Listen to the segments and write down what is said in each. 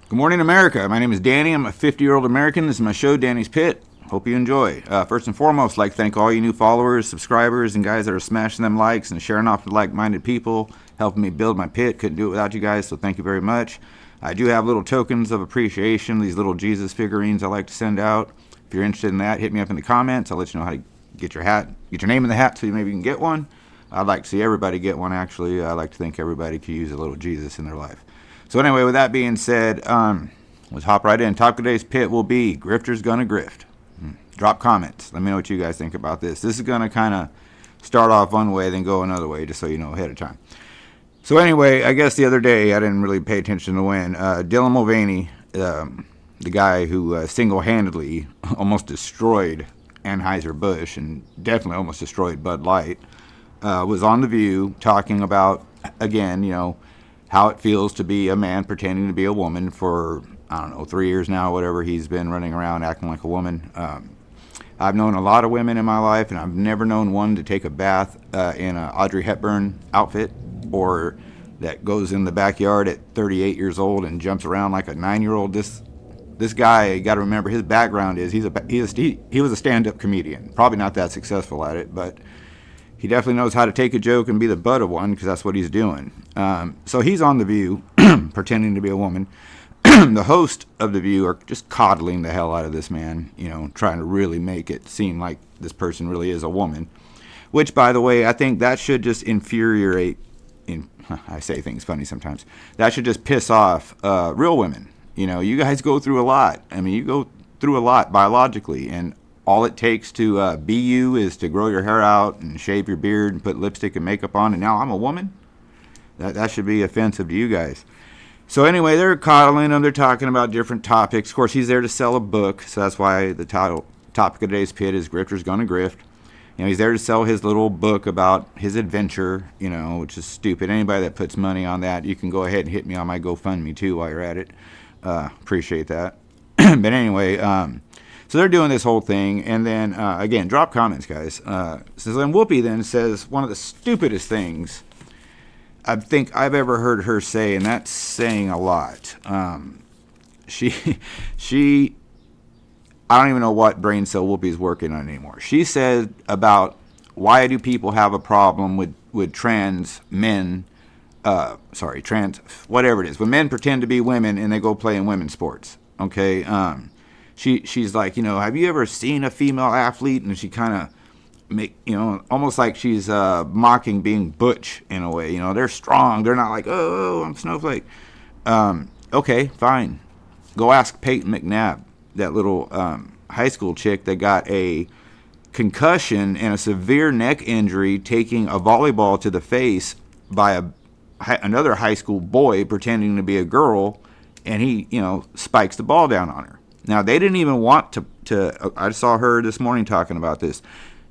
Good morning, America. My name is Danny. I'm a 50-year-old American. This is my show, Danny's Pit. Hope you enjoy. First and foremost, I'd like to thank all you new followers, subscribers, and guys that are smashing them likes and sharing off to like-minded people, helping me build my pit. Couldn't do it without you guys, so thank you very much. I do have little tokens of appreciation, these little Jesus figurines I like to send out. If you're interested in that, hit me up in the comments. I'll let you know how to get your name in the hat so maybe you can get one. I'd like to see everybody get one, actually. I like to think everybody could use a little Jesus in their life. So anyway, with that being said, let's hop right in. Topic of today's pit will be Grifters Gonna Grift. Drop comments. Let me know what you guys think about this. This is going to kind of start off one way, then go another way, just so you know ahead of time. So anyway, I guess the other day, I didn't really pay attention to when Dylan Mulvaney, the guy who single-handedly almost destroyed Anheuser-Busch and definitely almost destroyed Bud Light, was on The View talking about, again, how it feels to be a man pretending to be a woman for, 3 years now, whatever. He's been running around acting like a woman. I've known a lot of women in my life, and I've never known one to take a bath in an Audrey Hepburn outfit, or that goes in the backyard at 38 years old and jumps around like a 9-year-old. This guy, you got to remember, his background is he was a stand-up comedian. Probably not that successful at it, but he definitely knows how to take a joke and be the butt of one, because that's what he's doing. So he's on The View, pretending to be a woman. The host of The View are just coddling the hell out of this man, trying to really make it seem like this person really is a woman. Which, by the way, I think that should just infuriate, I say things funny sometimes, that should just piss off real women. You guys go through a lot. I mean, you go through a lot biologically, and all it takes to be you is to grow your hair out and shave your beard and put lipstick and makeup on, and now I'm a woman? That should be offensive to you guys. So anyway, they're coddling him. They're talking about different topics. Of course, he's there to sell a book, so that's why the topic of today's pit is Grifters Gonna Grift. He's there to sell his little book about his adventure, which is stupid. Anybody that puts money on that, you can go ahead and hit me on my GoFundMe too while you're at it. Appreciate that. But anyway, so they're doing this whole thing, and then, again, drop comments, guys. So then Whoopi then says one of the stupidest things I think I've ever heard her say, and that's saying a lot. She, I don't even know what brain cell Whoopi's working on anymore. She said about why do people have a problem with trans men, trans, whatever it is, when men pretend to be women and they go play in women's sports, okay? She's like, have you ever seen a female athlete? And she kind of almost like she's mocking being butch in a way. They're strong. They're not like, oh, I'm snowflake. Okay, fine. Go ask Peyton McNabb, that little high school chick that got a concussion and a severe neck injury taking a volleyball to the face by another high school boy pretending to be a girl, and he, spikes the ball down on her. Now, they didn't even want to I saw her this morning talking about this.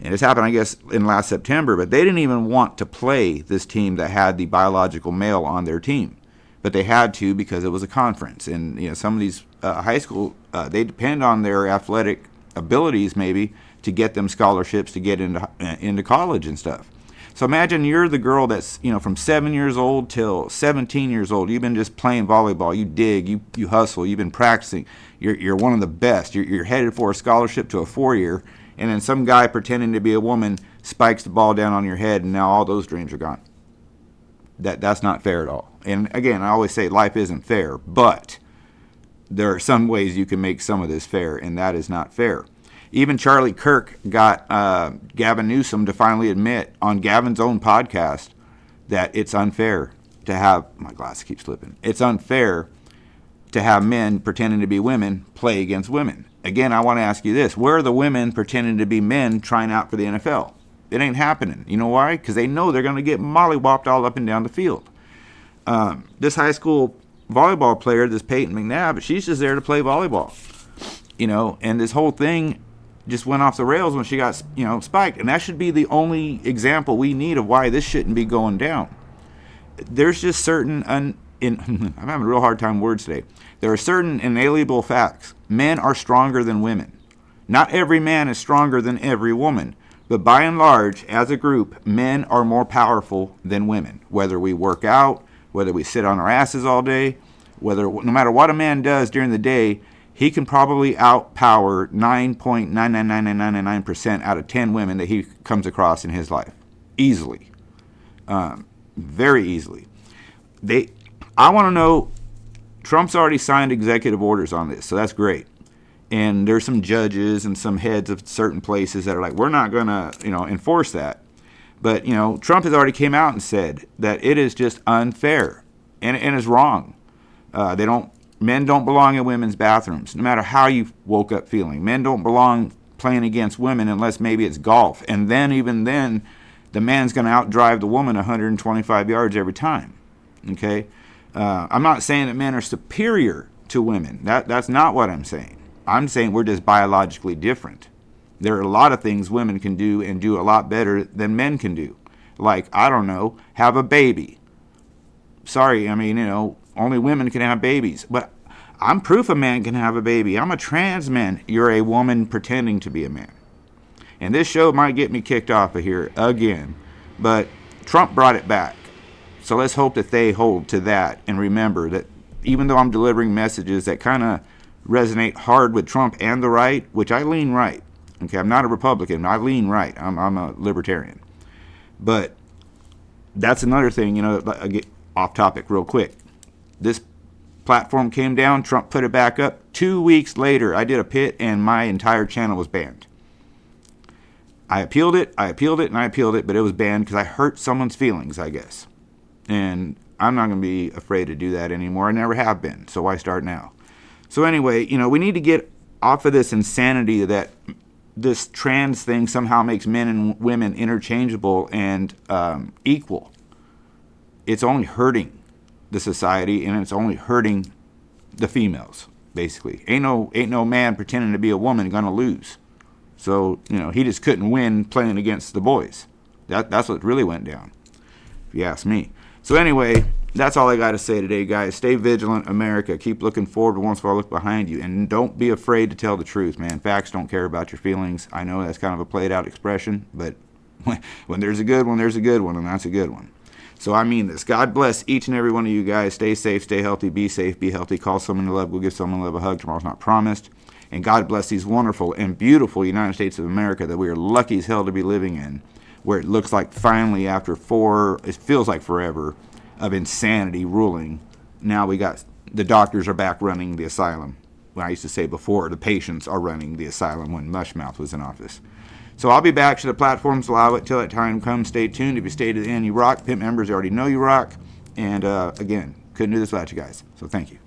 And this happened, I guess, in last September, but they didn't even want to play this team that had the biological male on their team. But they had to because it was a conference. And, some of these high school, they depend on their athletic abilities maybe to get them scholarships to get into college and stuff. So imagine you're the girl that's, from 7 years old till 17 years old. You've been just playing volleyball. You dig, you hustle, you've been practicing. You're one of the best. You're headed for a scholarship to a 4-year. And then some guy pretending to be a woman spikes the ball down on your head, and now all those dreams are gone. That's not fair at all. And again, I always say life isn't fair, but there are some ways you can make some of this fair, and that is not fair. Even Charlie Kirk got Gavin Newsom to finally admit on Gavin's own podcast that it's unfair to have, my glass keeps slipping, it's unfair to have men pretending to be women play against women. Again, I want to ask you this. Where are the women pretending to be men trying out for the NFL? It ain't happening. You know why? Because they know they're going to get mollywopped all up and down the field. This high school volleyball player, this Peyton McNabb, she's just there to play volleyball. And this whole thing just went off the rails when she got, spiked. And that should be the only example we need of why this shouldn't be going down. There's just certain I'm having a real hard time with words today. There are certain inalienable facts. Men are stronger than women. Not every man is stronger than every woman, but by and large, as a group, men are more powerful than women. Whether we work out, whether we sit on our asses all day, No matter what a man does during the day, he can probably outpower 9.99999% out of 10 women that he comes across in his life. Easily. Very easily. I want to know, Trump's already signed executive orders on this, so that's great. And there's some judges and some heads of certain places that are like, we're not going to, enforce that. But, Trump has already came out and said that it is just unfair and is wrong. Men don't belong in women's bathrooms, no matter how you woke up feeling. Men don't belong playing against women unless maybe it's golf. And then, even then, the man's going to outdrive the woman 125 yards every time. Okay? I'm not saying that men are superior to women. That's not what I'm saying. I'm saying we're just biologically different. There are a lot of things women can do and do a lot better than men can do. Like, I don't know, have a baby. Sorry, only women can have babies. But I'm proof a man can have a baby. I'm a trans man. You're a woman pretending to be a man. And this show might get me kicked off of here again. But Trump brought it back. So let's hope that they hold to that and remember that even though I'm delivering messages that kind of resonate hard with Trump and the right, which I lean right. Okay, I'm not a Republican. I lean right. I'm a libertarian. But that's another thing, I get off topic real quick. This platform came down, Trump put it back up. 2 weeks later, I did a pit and my entire channel was banned. I appealed it, but it was banned because I hurt someone's feelings, I guess. And I'm not going to be afraid to do that anymore. I never have been, so why start now? So anyway, we need to get off of this insanity that this trans thing somehow makes men and women interchangeable and equal. It's only hurting the society, and it's only hurting the females, basically. Ain't no man pretending to be a woman gonna lose. So, he just couldn't win playing against the boys. That's what really went down, if you ask me. So anyway, that's all I got to say today, guys. Stay vigilant, America. Keep looking forward once in a while, look behind you. And don't be afraid to tell the truth, man. Facts don't care about your feelings. I know that's kind of a played-out expression, but when there's a good one, there's a good one, and that's a good one. So I mean this. God bless each and every one of you guys. Stay safe, stay healthy, be safe, be healthy. Call someone you love. Go give someone you love a hug. Tomorrow's not promised. And God bless these wonderful and beautiful United States of America that we are lucky as hell to be living in, where it looks like finally after it feels like forever, of insanity ruling, now we got the doctors are back running the asylum. When I used to say before, the patients are running the asylum when Mushmouth was in office. So I'll be back should the platforms allow it. Till that time comes, stay tuned. If you stay to the end, you rock. Pimp members already know you rock. And again, couldn't do this without you guys. So thank you.